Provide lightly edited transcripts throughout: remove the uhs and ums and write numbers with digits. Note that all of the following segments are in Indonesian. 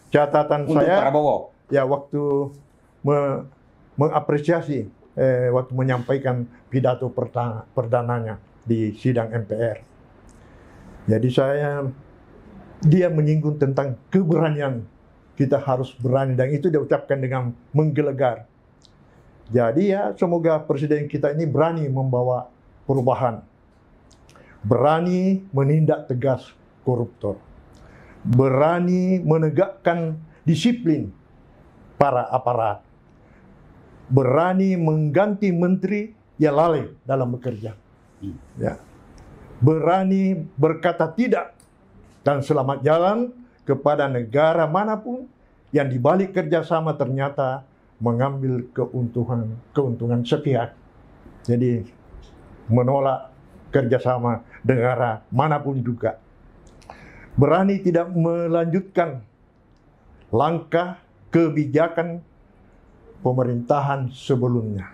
catatan untuk saya Prabowo. ya waktu mengapresiasi waktu menyampaikan pidato perdananya di sidang MPR. Jadi dia menyinggung tentang keberanian, kita harus berani, dan itu dia ucapkan dengan menggelegar. Jadi ya semoga presiden kita ini berani membawa perubahan, berani menindak tegas koruptor, berani menegakkan disiplin para aparat, berani mengganti menteri yang lalai dalam bekerja, ya, berani berkata tidak dan selamat jalan kepada negara manapun yang dibalik kerjasama ternyata mengambil keuntungan sepihak. Jadi menolak kerjasama negara manapun juga. Berani tidak melanjutkan langkah kebijakan pemerintahan sebelumnya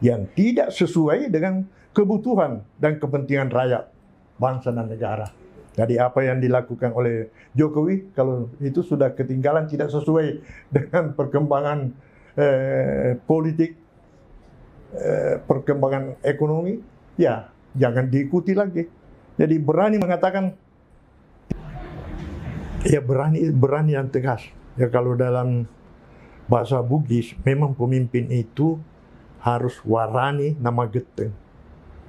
yang tidak sesuai dengan kebutuhan dan kepentingan rakyat, bangsa dan negara. Jadi apa yang dilakukan oleh Jokowi, kalau itu sudah ketinggalan, tidak sesuai dengan perkembangan politik, perkembangan ekonomi, ya jangan diikuti lagi. Jadi berani mengatakan, ya berani yang tegas. Ya kalau dalam bahasa Bugis, memang pemimpin itu harus warani nama geteng,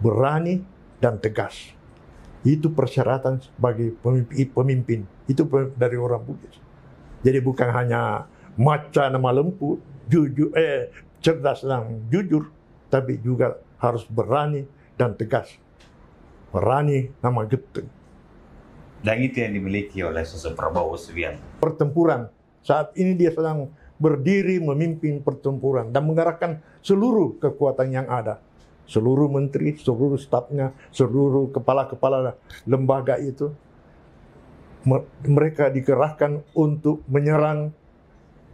berani dan tegas. Itu persyaratan sebagai pemimpin. Itu dari orang Bugis. Jadi bukan hanya maca nama lempu, jujur, cerdas dan jujur, tapi juga harus berani dan tegas. Berani nama geteng. Dan itu yang dimiliki oleh sosok Prabowo Subianto. Pertempuran. Saat ini dia sedang berdiri memimpin pertempuran dan mengarahkan seluruh kekuatan yang ada. Seluruh menteri, seluruh stafnya, seluruh kepala-kepala lembaga itu, mereka dikerahkan untuk menyerang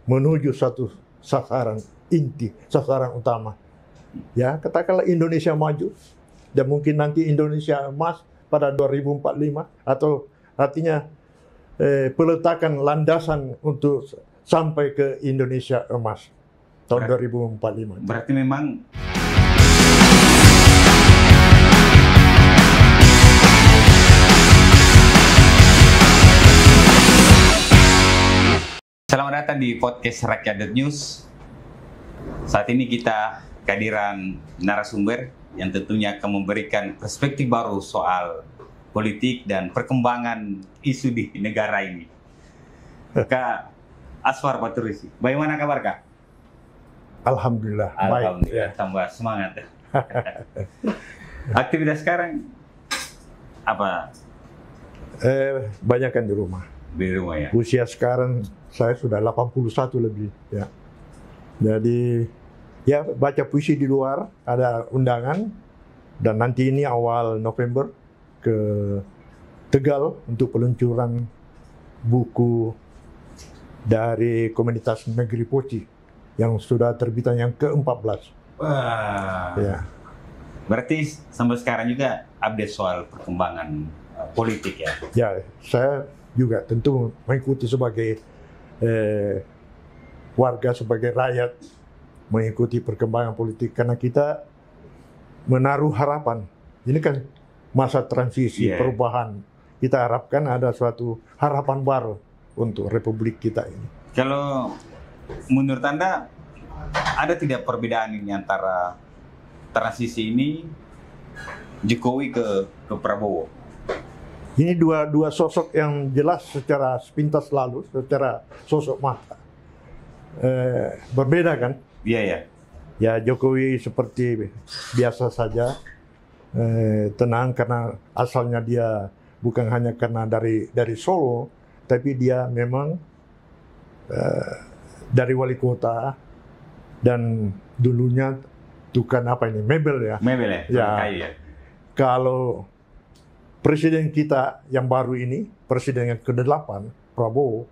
menuju satu sasaran inti, sasaran utama. Ya, katakanlah Indonesia maju, dan mungkin nanti Indonesia emas pada 2045, atau artinya peletakan landasan untuk sampai ke Indonesia emas tahun 2045. Berarti memang selamat datang di podcast Rakyat News. Saat ini kita kehadiran narasumber yang tentunya akan memberikan perspektif baru soal politik dan perkembangan isu di negara ini. Kak Aswar Paturisi, bagaimana kabar Kak? Alhamdulillah. Alhamdulillah, tambah semangat. Aktivitas sekarang apa? Banyak kan di rumah. Di rumah ya. Usia sekarang saya sudah 81 lebih, ya. Jadi ya baca puisi di luar, ada undangan, dan nanti ini awal November ke Tegal untuk peluncuran buku dari komunitas negeri Poci yang sudah terbitan yang ke-14. Wah. Ya. Berarti sampai sekarang juga update soal perkembangan politik ya? Ya, saya juga tentu mengikuti sebagai warga, sebagai rakyat, mengikuti perkembangan politik karena kita menaruh harapan. Ini kan masa transisi, perubahan. Kita harapkan ada suatu harapan baru untuk republik kita ini. Kalau menurut Anda, ada tidak perbedaan ini antara transisi ini Jokowi ke Prabowo? Ini dua sosok yang jelas secara sepintas lalu, secara sosok mata. Berbeda kan? Iya ya. Ya Jokowi seperti biasa saja, tenang karena asalnya dia bukan hanya karena dari Solo, tapi dia memang dari wali kota dan dulunya tukang apa ini, mebel ya. Mebel ya. Ya. Ya. Kalau presiden kita yang baru ini, presiden yang ke-8, Prabowo,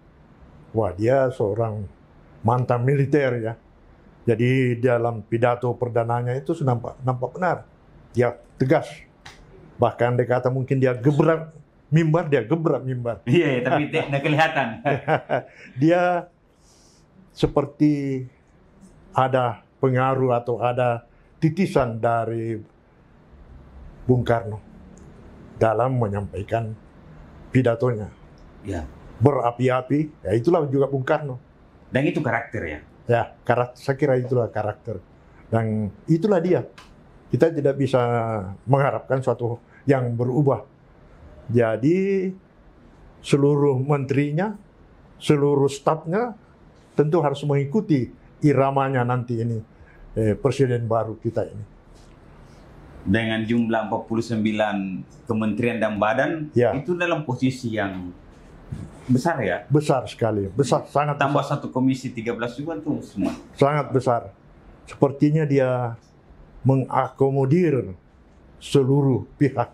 wah dia seorang mantan militer ya. Jadi dalam pidato perdananya itu nampak benar. Dia tegas. Bahkan dikata mungkin dia gebrak mimbar dia gebrak mimbar. Iya, tapi tidak kelihatan. Dia seperti ada pengaruh atau ada titisan dari Bung Karno dalam menyampaikan pidatonya. Ya. Berapi-api, ya itulah juga Bung Karno. Dan itu karakter ya? Ya, saya kira itulah karakter. Dan itulah dia. Kita tidak bisa mengharapkan suatu yang berubah. Jadi seluruh menterinya, seluruh stafnya tentu harus mengikuti iramanya nanti ini presiden baru kita ini. Dengan jumlah 49 kementerian dan badan, ya, itu dalam posisi yang besar ya? Besar sekali, besar, sangat tambah besar. Satu komisi 13 juga tuh semua. Sangat besar. Sepertinya dia mengakomodir seluruh pihak.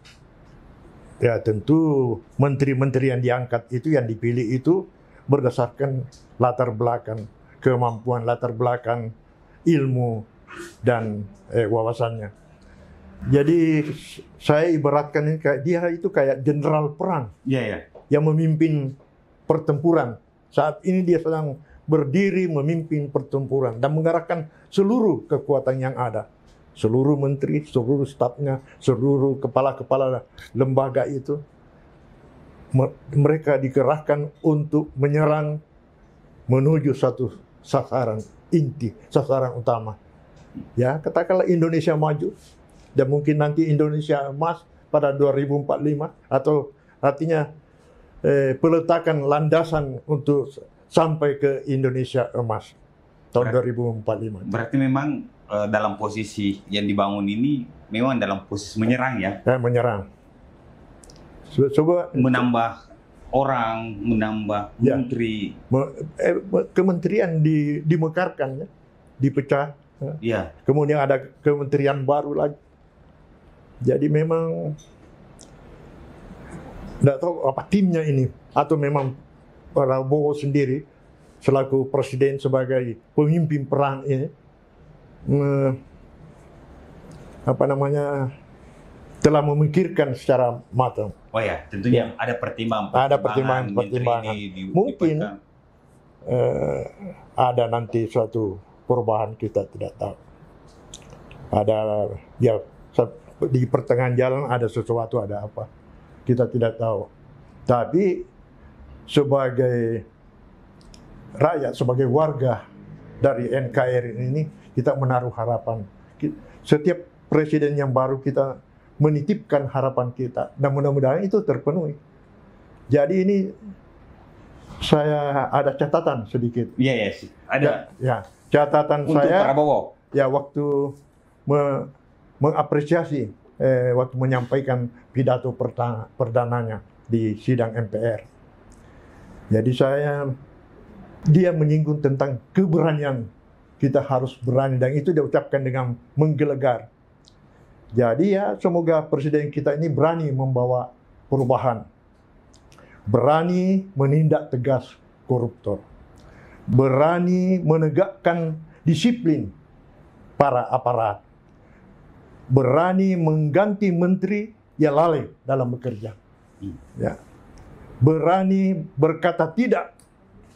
Ya tentu menteri-menteri yang diangkat itu, yang dipilih itu berdasarkan latar belakang, kemampuan latar belakang, ilmu, dan wawasannya. Jadi saya ibaratkan ini kayak dia itu kayak jenderal perang yang memimpin pertempuran. Saat ini dia sedang berdiri memimpin pertempuran dan mengarahkan seluruh kekuatan yang ada. Seluruh menteri, seluruh stafnya, seluruh kepala-kepala lembaga itu, mereka dikerahkan untuk menyerang menuju satu sasaran inti, sasaran utama. Ya, katakanlah Indonesia maju, dan mungkin nanti Indonesia emas pada 2045, atau artinya peletakan landasan untuk sampai ke Indonesia emas tahun 2045. Berarti memang dalam posisi yang dibangun ini memang dalam posisi menyerang ya? Menyerang. Coba menambah orang, menambah menteri. Kementerian dimekarkan, ya, dipecah. Ya. Kemudian ada kementerian baru lagi. Jadi memang tidak tahu apa timnya ini, atau memang Prabowo sendiri selaku presiden sebagai pemimpin perang ini telah memikirkan secara matang. Oh ya, tentunya ada pertimbangan. Ada pertimbangan. Mungkin ada nanti suatu perubahan, kita tidak tahu. Ada ya di pertengahan jalan ada sesuatu, ada apa, kita tidak tahu. Tapi sebagai rakyat, sebagai warga dari NKRI ini, kita menaruh harapan. Setiap presiden yang baru kita menitipkan harapan kita, dan mudah-mudahan itu terpenuhi. Jadi ini saya ada catatan sedikit. Iya, sih. Ada. Ya, catatan untuk saya. Prabowo. Ya, waktu mengapresiasi, waktu menyampaikan pidato perdananya di sidang MPR. Jadi dia menyinggung tentang keberanian. Kita harus berani, dan itu diucapkan dengan menggelegar. Jadi ya, semoga presiden kita ini berani membawa perubahan. Berani menindak tegas koruptor. Berani menegakkan disiplin para aparat. Berani mengganti menteri yang lalai dalam bekerja. Ya. Berani berkata tidak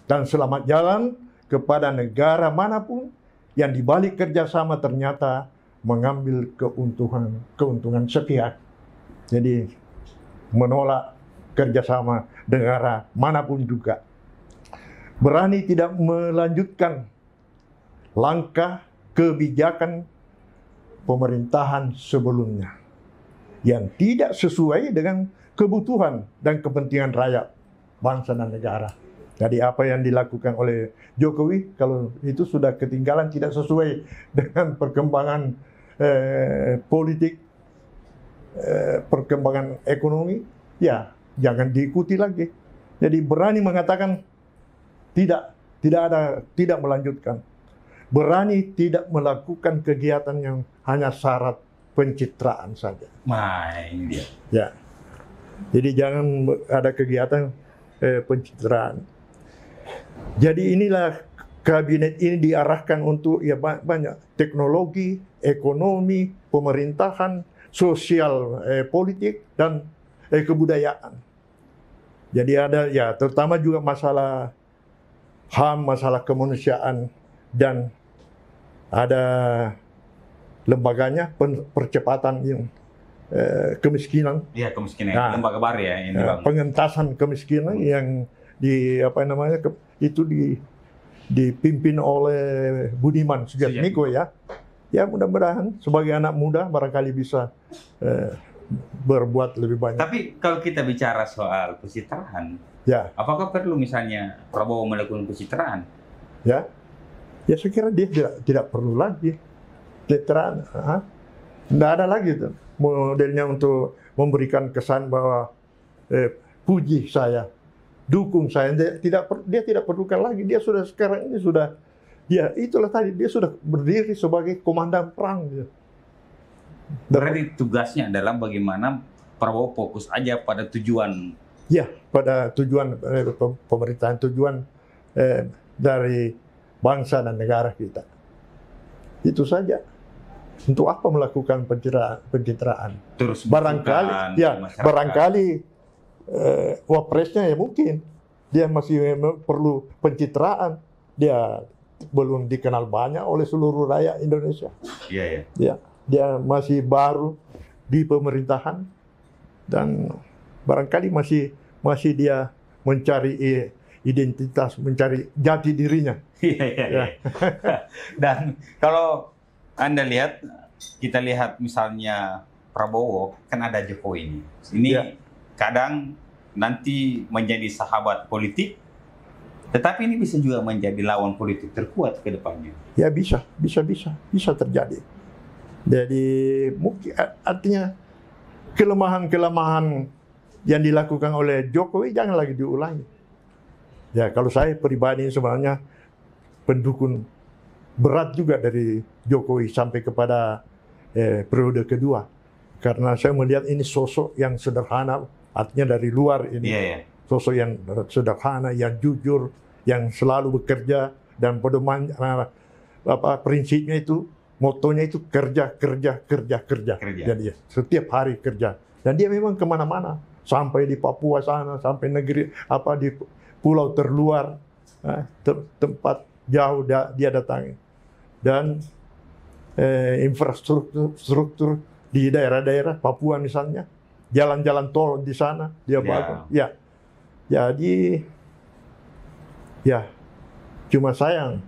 dan selamat jalan kepada negara manapun yang dibalik kerjasama ternyata mengambil keuntungan sepihak. Jadi menolak kerjasama negara manapun juga. Berani tidak melanjutkan langkah kebijakan pemerintahan sebelumnya yang tidak sesuai dengan kebutuhan dan kepentingan rakyat, bangsa dan negara. Jadi apa yang dilakukan oleh Jokowi, kalau itu sudah ketinggalan, tidak sesuai dengan perkembangan politik, perkembangan ekonomi, ya jangan diikuti lagi. Jadi berani mengatakan tidak melanjutkan. Berani tidak melakukan kegiatan yang hanya syarat pencitraan saja. Nah, ini dia. Ya. Jadi jangan ada kegiatan pencitraan. Jadi inilah kabinet ini diarahkan untuk ya banyak teknologi, ekonomi, pemerintahan, sosial, politik, dan kebudayaan. Jadi ada ya terutama juga masalah HAM, masalah kemanusiaan, dan ada lembaganya percepatan yang kemiskinan. Iya, kemiskinan. Nah, Lembaga baru ya yang dibangun. Pengentasan kemiskinan yang itu dipimpin oleh Budiman Sujatmiko ya. Ya mudah-mudahan sebagai anak muda barangkali bisa berbuat lebih banyak. Tapi kalau kita bicara soal pencitraan, Ya, apakah perlu misalnya Prabowo melakukan pencitraan? ya, ya saya kira dia tidak perlu lagi pencitraan. Tidak ada lagi tuh modelnya untuk memberikan kesan bahwa puji saya, dukung saya. Dia tidak perlukan lagi. Dia sudah sekarang ini sudah, ya itulah tadi, dia sudah berdiri sebagai komandan perang. Berarti tugasnya adalah bagaimana Prabowo fokus aja pada tujuan. Ya, pada tujuan pemerintahan, tujuan dari bangsa dan negara kita. Itu saja. Untuk apa melakukan pencitraan? Terus Barangkali, ya, barangkali wapresnya ya mungkin dia masih perlu pencitraan. Dia belum dikenal banyak oleh seluruh rakyat Indonesia. Iya, ya. Ya, dia masih baru di pemerintahan dan barangkali masih dia mencari identitas, mencari jati dirinya. Iya. Dan kalau Anda lihat, kita lihat misalnya Prabowo, kan ada Jokowi ini. Ini kadang nanti menjadi sahabat politik, tetapi ini bisa juga menjadi lawan politik terkuat ke depannya. Ya bisa terjadi. Jadi mungkin artinya kelemahan yang dilakukan oleh Jokowi jangan lagi diulangi. Ya kalau saya pribadi sebenarnya pendukung berat juga dari Jokowi sampai kepada periode kedua. Karena saya melihat ini sosok yang sederhana, artinya dari luar ini. Sosok yang sederhana, yang jujur, yang selalu bekerja, dan pedoman prinsipnya itu, motonya itu kerja. Jadi setiap hari kerja. Dan dia memang kemana-mana, sampai di Papua sana, sampai negeri di pulau terluar, tempat jauh dia datangi. Dan infrastruktur di daerah-daerah Papua misalnya, jalan-jalan tol di sana dia bangun. Ya, jadi ya cuma sayang.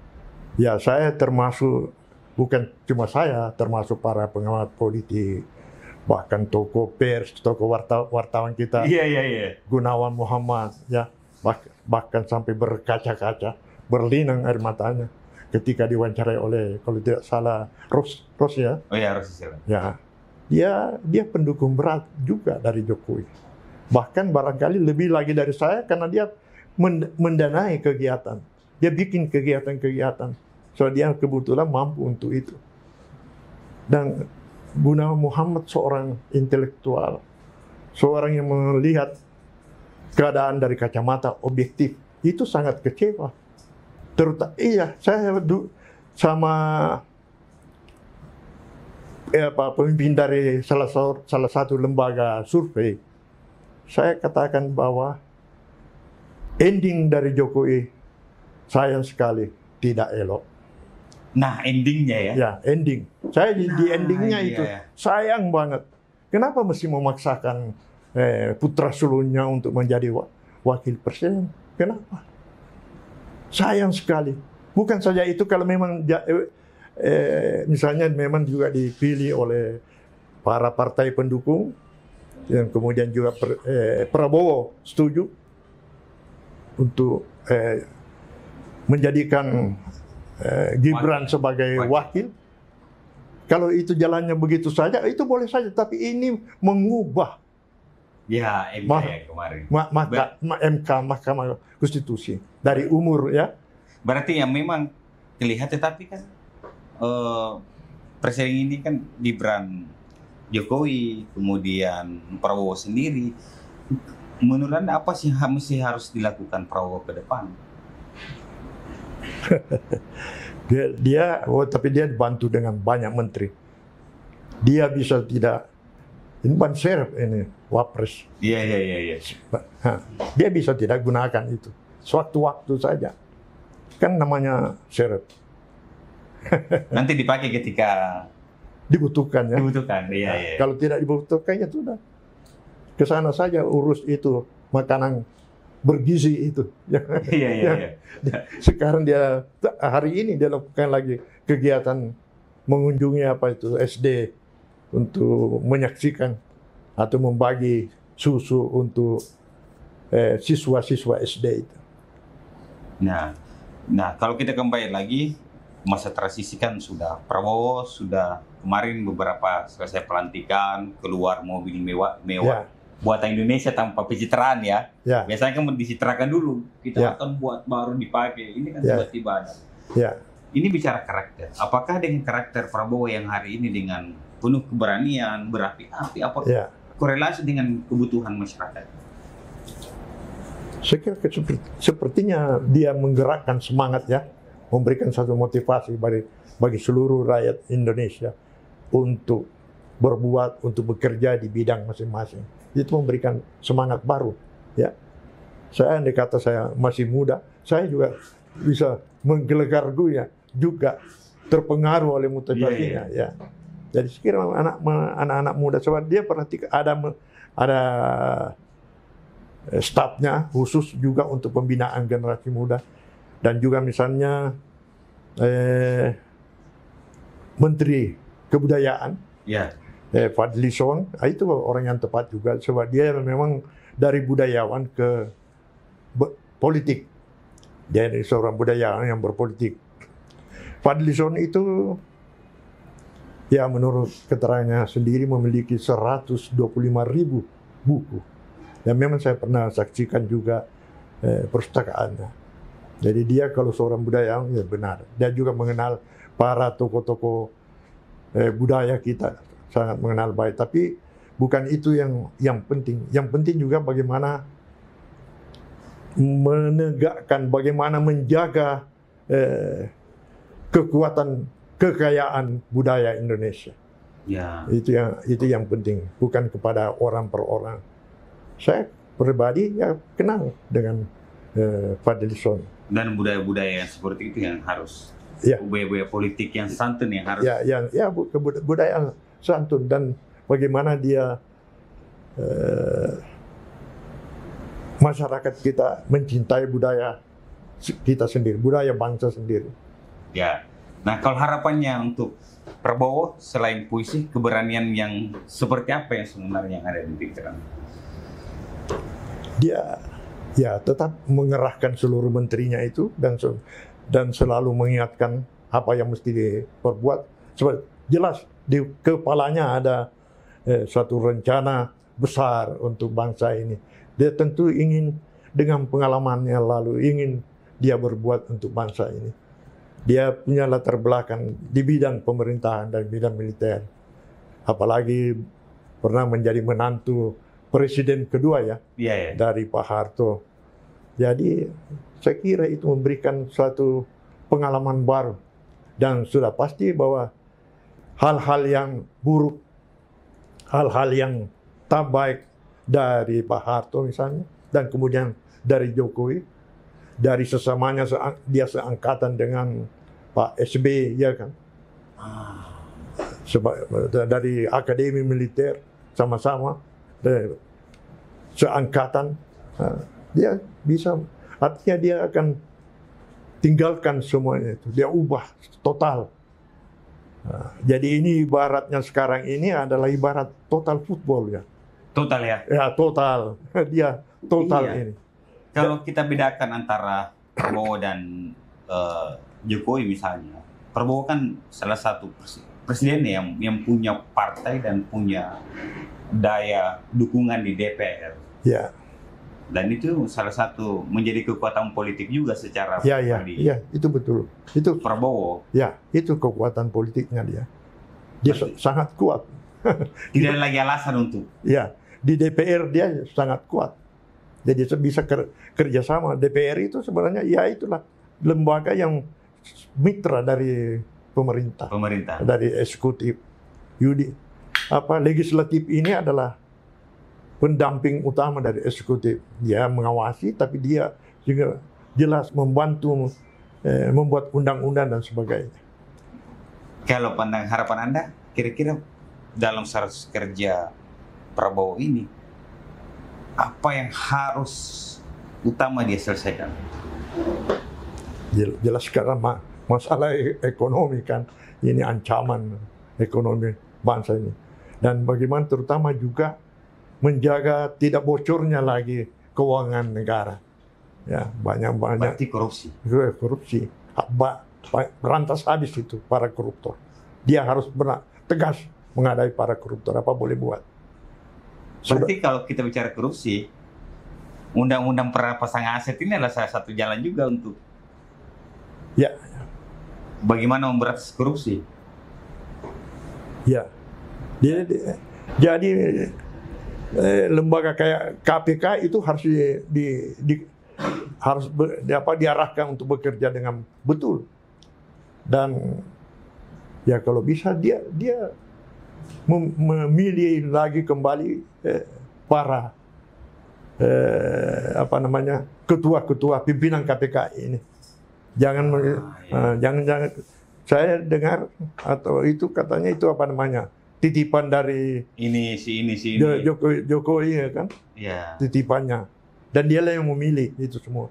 Ya saya termasuk, bukan cuma saya, termasuk para pengamat politik, bahkan tokoh pers, tokoh wartawan kita, Gunawan Muhammad, ya bahkan sampai berkaca-kaca, berlinang air matanya ketika diwawancarai oleh, kalau tidak salah, Ros ya. Oh ya, Ros. Ya, dia pendukung berat juga dari Jokowi. Bahkan barangkali lebih lagi dari saya karena dia mendanai kegiatan. Dia bikin kegiatan-kegiatan. So dia kebetulan mampu untuk itu. Dan Gunawan Muhammad seorang intelektual, seorang yang melihat keadaan dari kacamata objektif. Itu sangat kecewa. Saya sama pemimpin dari salah satu lembaga survei, saya katakan bahwa ending dari Jokowi sayang sekali tidak elok. Nah, endingnya ya? Ya, ending. Saya di endingnya itu sayang banget. Kenapa mesti memaksakan putra sulungnya untuk menjadi wakil presiden? Kenapa? Sayang sekali. Bukan saja itu, kalau memang misalnya memang juga dipilih oleh para partai pendukung, dan kemudian juga Prabowo setuju untuk menjadikan Gibran sebagai wakil. Kalau itu jalannya begitu saja, itu boleh saja. Tapi ini mengubah kemarin. MK, Mahkamah Konstitusi, dari umur ya. Berarti yang memang terlihat, tetapi kan presiden ini kan Gibran, Jokowi, kemudian Prabowo sendiri. Menurut Anda apa sih mesti harus dilakukan Prabowo ke depan? Tapi dia dibantu dengan banyak menteri. Dia bisa tidak Ini ban serep ini, Wapres. Iya. Nah, dia bisa tidak gunakan itu. Sewaktu-waktu saja. Kan namanya serep. Nanti dipakai ketika Dibutuhkan ya. dibutuhkan. Iya. Kalau tidak dibutuhkan ya sudah. Ke sana saja urus itu makanan bergizi itu. Iya. Sekarang dia hari ini dia lakukan lagi kegiatan mengunjungi apa itu SD untuk menyaksikan atau membagi susu untuk siswa-siswa SD itu. Nah, kalau kita kembali lagi masa transisi kan sudah Prabowo sudah kemarin beberapa selesai pelantikan, keluar mobil mewah buatan Indonesia tanpa pencitraan ya. Biasanya kan dicitrakan dulu, kita akan buat baru dipakai. Ini kan tiba-tiba ada. Ini bicara karakter. Apakah dengan karakter Prabowo yang hari ini dengan penuh keberanian, berapi-api, apa korelasi dengan kebutuhan masyarakat? Saya kira sepertinya dia menggerakkan semangat ya, memberikan satu motivasi bagi seluruh rakyat Indonesia untuk berbuat, untuk bekerja di bidang masing-masing. Itu memberikan semangat baru. Ya, saya andai kata saya masih muda, saya juga bisa menggelegargu ya, juga terpengaruh oleh motivasinya. Ya. Jadi sekira anak-anak muda, sebab dia perhatikan ada stafnya khusus juga untuk pembinaan generasi muda, dan juga misalnya Menteri Kebudayaan Fadlizon, itu orang yang tepat juga sebab dia memang dari budayawan ke politik. Dia seorang budayawan yang berpolitik. Fadlizon itu ya menurut keterangannya sendiri memiliki 125.000 buku. Dan memang saya pernah saksikan juga perpustakaannya. Jadi dia kalau seorang budayawan ya benar. Dia juga mengenal para tokoh-tokoh budaya kita, sangat mengenal baik. Tapi bukan itu yang penting. Yang penting juga bagaimana menegakkan, bagaimana menjaga kekayaan budaya Indonesia. Itu yang penting, bukan kepada orang per orang. Saya pribadi ya kenal dengan Fadlizon. Dan budaya-budaya yang seperti itu yang harus, budaya-budaya politik yang santun yang harus. Budaya santun, dan bagaimana dia masyarakat kita mencintai budaya kita sendiri, budaya bangsa sendiri. Ya. Nah, kalau harapannya untuk Prabowo selain puisi, keberanian yang seperti apa yang sebenarnya ada di pikiran? Dia tetap mengerahkan seluruh menterinya itu dan selalu mengingatkan apa yang mesti diperbuat. Sebab jelas di kepalanya ada suatu rencana besar untuk bangsa ini. Dia tentu ingin dengan pengalamannya lalu ingin dia berbuat untuk bangsa ini. Dia punya latar belakang di bidang pemerintahan dan bidang militer. Apalagi pernah menjadi menantu Presiden kedua dari Pak Harto. Jadi saya kira itu memberikan suatu pengalaman baru. Dan sudah pasti bahwa hal-hal yang buruk, hal-hal yang tak baik dari Pak Harto misalnya, dan kemudian dari Jokowi, dari sesamanya dia seangkatan dengan Pak SB, ya kan? Dari Akademi Militer sama-sama seangkatan, dia bisa, artinya dia akan tinggalkan semuanya itu, dia ubah total. Jadi ini ibaratnya sekarang ini adalah ibarat total football ya. Total ya? Ya total, dia total ini. Kalau kita bedakan antara Prabowo dan Jokowi misalnya, Prabowo kan salah satu presiden yang punya partai dan punya daya dukungan di DPR. Ya. Dan itu salah satu menjadi kekuatan politik juga secara pribadi. Ya, itu betul. Itu Prabowo. Ya, itu kekuatan politiknya dia. Dia sangat kuat. Tidak ada lagi alasan untuk. Ya, di DPR dia sangat kuat. Jadi bisa kerjasama. DPR itu sebenarnya ya itulah lembaga yang mitra dari pemerintah. Dari eksekutif. legislatif ini adalah pendamping utama dari eksekutif. Dia mengawasi, tapi dia juga jelas membantu membuat undang-undang dan sebagainya. Kalau pandang harapan Anda, kira-kira dalam 100 kerja Prabowo ini, apa yang harus utama dia selesaikan? Jelas sekarang masalah ekonomi kan, ini ancaman ekonomi bangsa ini. Dan bagaimana terutama juga menjaga tidak bocornya lagi keuangan negara. Ya, banyak. Berarti korupsi. Korupsi. Berantas habis itu para koruptor. Dia harus benar tegas menghadapi para koruptor. Apa boleh buat? Berarti kalau kita bicara korupsi, undang-undang perampasan aset ini adalah salah satu jalan juga untuk bagaimana memberantas korupsi. Ya. Jadi lembaga kayak KPK itu harus diarahkan untuk bekerja dengan betul. Dan ya kalau bisa dia memilih lagi kembali para ketua-ketua pimpinan KPK ini. Jangan saya dengar atau itu katanya itu titipan dari ini. Jokowi ya kan? Ya. Titipannya. Dan dialah yang memilih itu semua.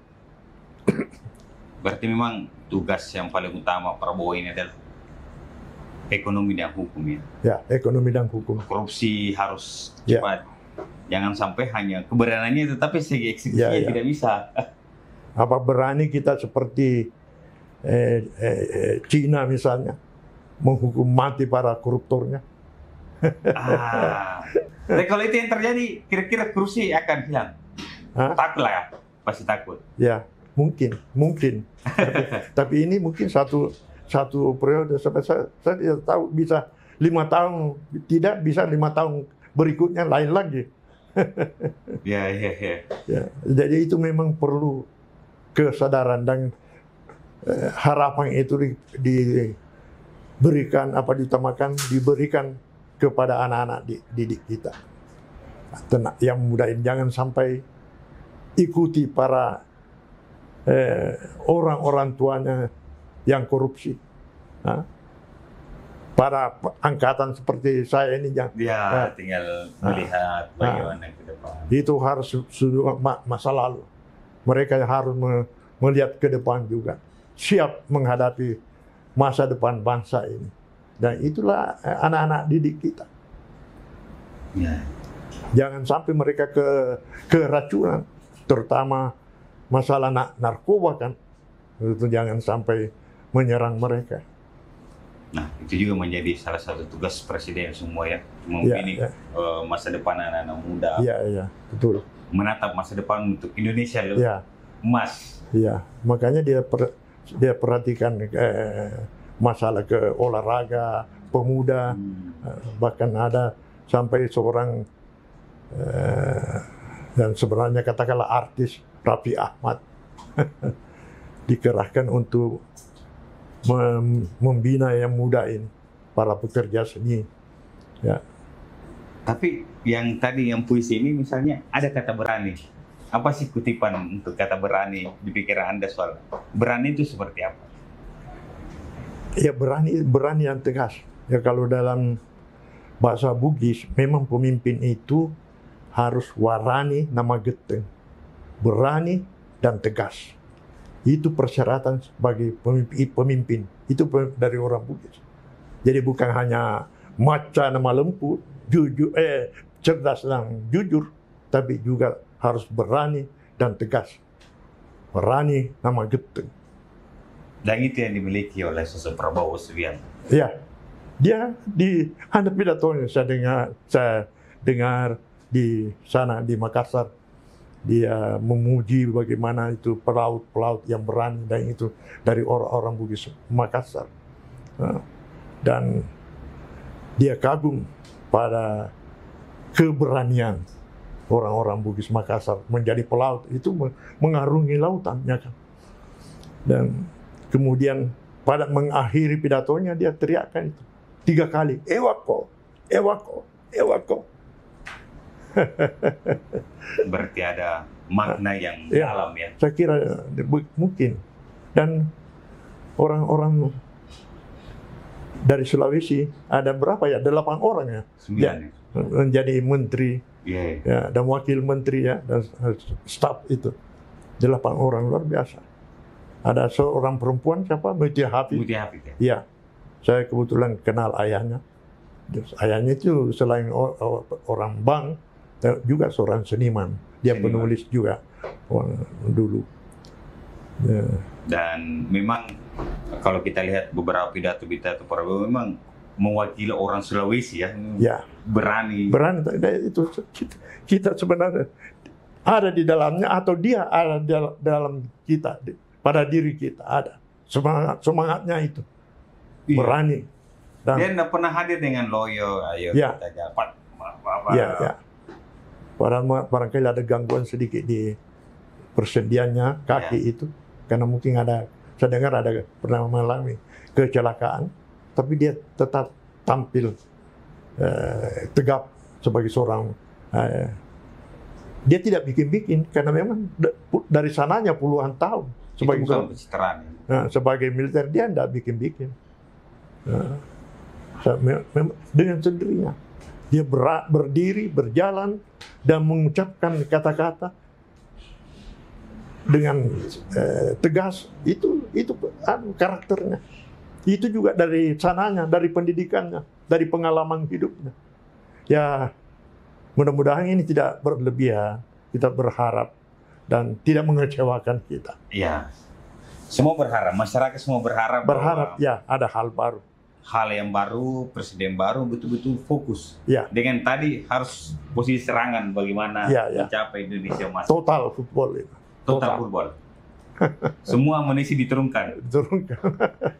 Berarti memang tugas yang paling utama Prabowo ini adalah ekonomi dan hukum ya. Ya, ekonomi dan hukum. Korupsi harus cepat. Jangan sampai hanya keberaniannya tetapi segi eksekusinya tidak bisa. Apa berani kita seperti Cina misalnya menghukum mati para koruptornya? Tapi kalau itu yang terjadi, kira-kira korupsi akan hilang. Takut lah ya, pasti takut. Ya, mungkin. Tapi ini mungkin satu periode sampai saya tidak tahu bisa 5 tahun, tidak bisa 5 tahun berikutnya lain lagi. Ya. Jadi itu memang perlu kesadaran dan harapan itu diberikan diberikan kepada anak-anak didik kita. Yang muda ini jangan sampai ikuti para orang-orang tuanya yang korupsi. Para angkatan seperti saya ini tinggal melihat bagaimana ke depan. Itu harus sudah masa lalu. Mereka harus melihat ke depan juga. Siap menghadapi masa depan bangsa ini. Dan itulah anak-anak didik kita. Ya. Jangan sampai mereka keracunan, terutama masalah narkoba kan. Itu jangan sampai menyerang mereka. Nah, itu juga menjadi salah satu tugas presiden semua ya, memilih masa depan anak-anak muda. Iya, betul. Menatap masa depan untuk Indonesia lebih emas. Iya, makanya dia perhatikan masalah ke olahraga, pemuda, bahkan ada sampai seorang dan sebenarnya katakanlah artis Raffi Ahmad dikerahkan untuk membina yang muda ini, para pekerja seni. Ya. Tapi yang tadi yang puisi ini misalnya ada kata berani. Apa sih kutipan untuk kata berani di pikiran Anda soal berani itu seperti apa? Ya berani yang tegas. Ya kalau dalam bahasa Bugis memang pemimpin itu harus warani nama geteng, berani dan tegas. Itu persyaratan sebagai pemimpin. Itu dari orang Bugis. Jadi bukan hanya maca nama lemput, jujur, cerdas dan jujur, tapi juga harus berani dan tegas. Berani nama geteng. Dan itu yang dimiliki oleh sosok Prabowo Subianto. Ya, dia di ada pidatonya saya dengar di sana di Makassar. Dia memuji bagaimana itu pelaut-pelaut yang berani, dan itu dari orang-orang Bugis Makassar. Dan dia kagum pada keberanian orang-orang Bugis Makassar menjadi pelaut, itu mengarungi lautan, ya kan. Dan kemudian pada mengakhiri pidatonya dia teriakkan itu 3 kali, ewako, ewako. Berarti ada makna yang Ya. dalam ya. Saya kira mungkin. Dan orang-orang dari Sulawesi ada berapa ya? 8 orang ya. 9 ya. Menjadi menteri Iya. ya, dan wakil menteri ya, dan staf itu 8 orang, luar biasa. Ada seorang perempuan siapa? Mutia Hafid. Mutia Hafid ya. Ya, saya kebetulan kenal ayahnya. Ayahnya itu selain orang bank, juga seorang seniman. Dia Seniman. penulis juga dulu. Ya. Dan memang kalau kita lihat beberapa pidato Prabowo memang mewakili orang Sulawesi ya. Ya, Berani. itu kita sebenarnya ada di dalamnya, atau dia ada di dalam kita, pada diri kita ada semangatnya itu, Iya. berani. Dan Dia tidak pernah hadir dengan loyo, ayo Ya. kita dapat ya. Barangkali ada gangguan sedikit di persendiannya kaki itu, karena mungkin saya dengar ada pernah mengalami kecelakaan, tapi dia tetap tampil tegap sebagai seorang. Dia tidak bikin-bikin, karena memang dari sananya puluhan tahun sebagai bukan pencitraan ya. sebagai militer dia tidak bikin-bikin. Dengan sendirinya dia berdiri, berjalan, dan mengucapkan kata-kata dengan tegas. Itu karakternya. Itu juga dari sananya, dari pendidikannya, dari pengalaman hidupnya. Ya, mudah-mudahan ini tidak berlebihan. Kita berharap dan tidak mengecewakan kita. Iya. Semua berharap, masyarakat semua berharap Berharap bahwa ya ada hal baru. hal yang baru, presiden baru betul-betul fokus. Ya, Dengan tadi harus posisi serangan bagaimana Ya, ya. mencapai Indonesia emas. total football itu. Total football. Semua amunisi diturunkan. Diturunkan.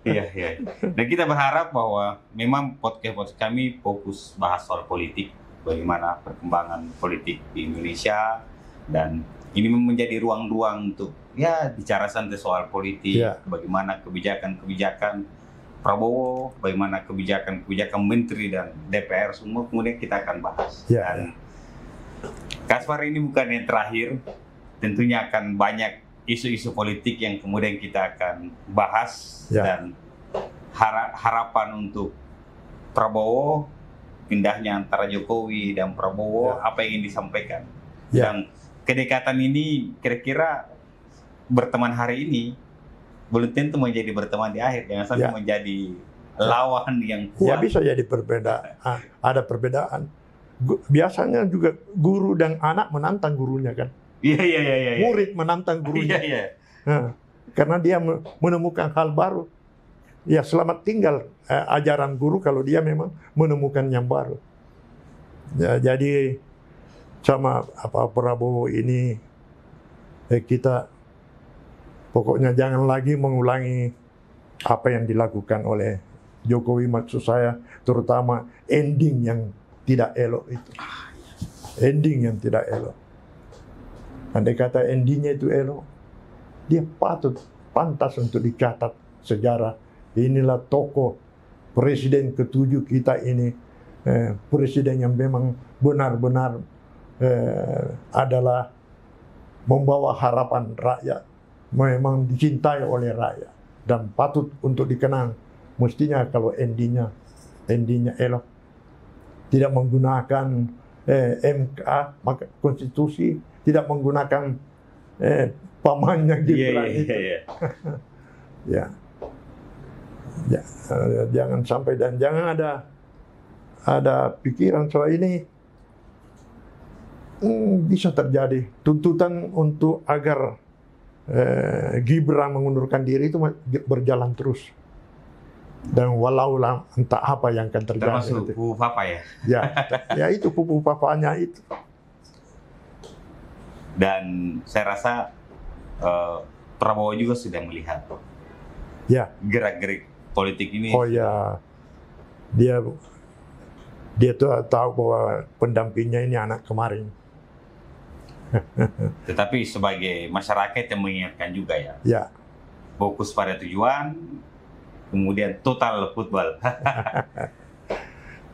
Iya, iya. Dan kita berharap bahwa memang podcast kami fokus bahas soal politik, bagaimana perkembangan politik di Indonesia, dan ini menjadi ruang-ruang untuk ya bicara santai soal politik, Ya. bagaimana kebijakan-kebijakan Prabowo, bagaimana kebijakan-kebijakan menteri dan DPR, semua kemudian kita akan bahas. Ya. Dan Kaspar ini bukan yang terakhir, tentunya akan banyak isu-isu politik yang kemudian kita akan bahas. Ya. Dan harapan untuk Prabowo, pindahnya antara Jokowi dan Prabowo, Ya. apa yang ingin disampaikan. Ya. Dan kedekatan ini kira-kira berteman hari ini belum tentu menjadi berteman di akhir, jangan sampai Ya. menjadi lawan yang Ya, kuat. bisa jadi perbedaan. Ada perbedaan. Biasanya juga guru dan anak menantang gurunya kan. Iya. Murid menantang gurunya. Iya. Nah, karena dia menemukan hal baru. Ya, selamat tinggal ajaran guru kalau dia memang menemukan yang baru. Ya, jadi sama Prabowo ini kita pokoknya jangan lagi mengulangi apa yang dilakukan oleh Jokowi, maksud saya terutama ending yang tidak elok itu. Ending yang tidak elok. Andai kata endingnya itu elok, dia pantas untuk dicatat sejarah. Inilah tokoh presiden ke-7 kita ini, presiden yang memang benar-benar adalah membawa harapan rakyat, memang dicintai oleh rakyat dan patut untuk dikenang. Mestinya kalau endingnya elok, tidak menggunakan MK, maka konstitusi, tidak menggunakan pamannya Gibran itu. Iya. Ya, jangan sampai, dan jangan ada pikiran soal ini bisa terjadi tuntutan untuk agar Gibran mengundurkan diri itu berjalan terus, dan walau entah apa yang akan terjadi. Termasuk Papa ya. Ya itu pupu papanya itu. Dan saya rasa Prabowo juga sudah melihat Ya. gerak-gerik politik ini. Oh ya, dia tuh tahu bahwa pendampingnya ini anak kemarin. Tetapi sebagai masyarakat yang mengingatkan juga ya, Ya, fokus pada tujuan, kemudian total football.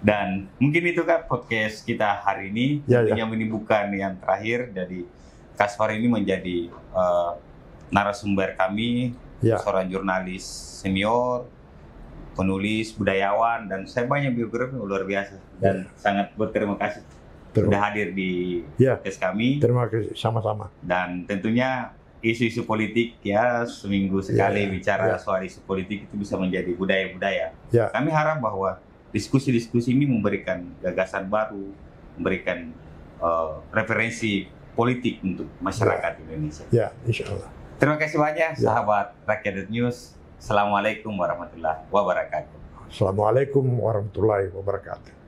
Dan mungkin itu kan podcast kita hari ini. Ya, Tentunya ini bukan yang terakhir. Jadi Kasvar ini menjadi narasumber kami, Ya. seorang jurnalis senior, penulis, budayawan, dan saya banyak biografi luar biasa. Dan sangat berterima kasih sudah hadir di Ya. podcast kami. Terima kasih, sama-sama. Dan tentunya isu-isu politik ya seminggu sekali Ya, bicara ya. soal isu politik itu bisa menjadi budaya-budaya. Ya. Kami harap bahwa diskusi-diskusi ini memberikan gagasan baru, memberikan referensi politik untuk masyarakat Indonesia. Ya, insya Allah. Terima kasih banyak Ya. sahabat Rakyat News. Assalamualaikum warahmatullahi wabarakatuh. Assalamualaikum warahmatullahi wabarakatuh.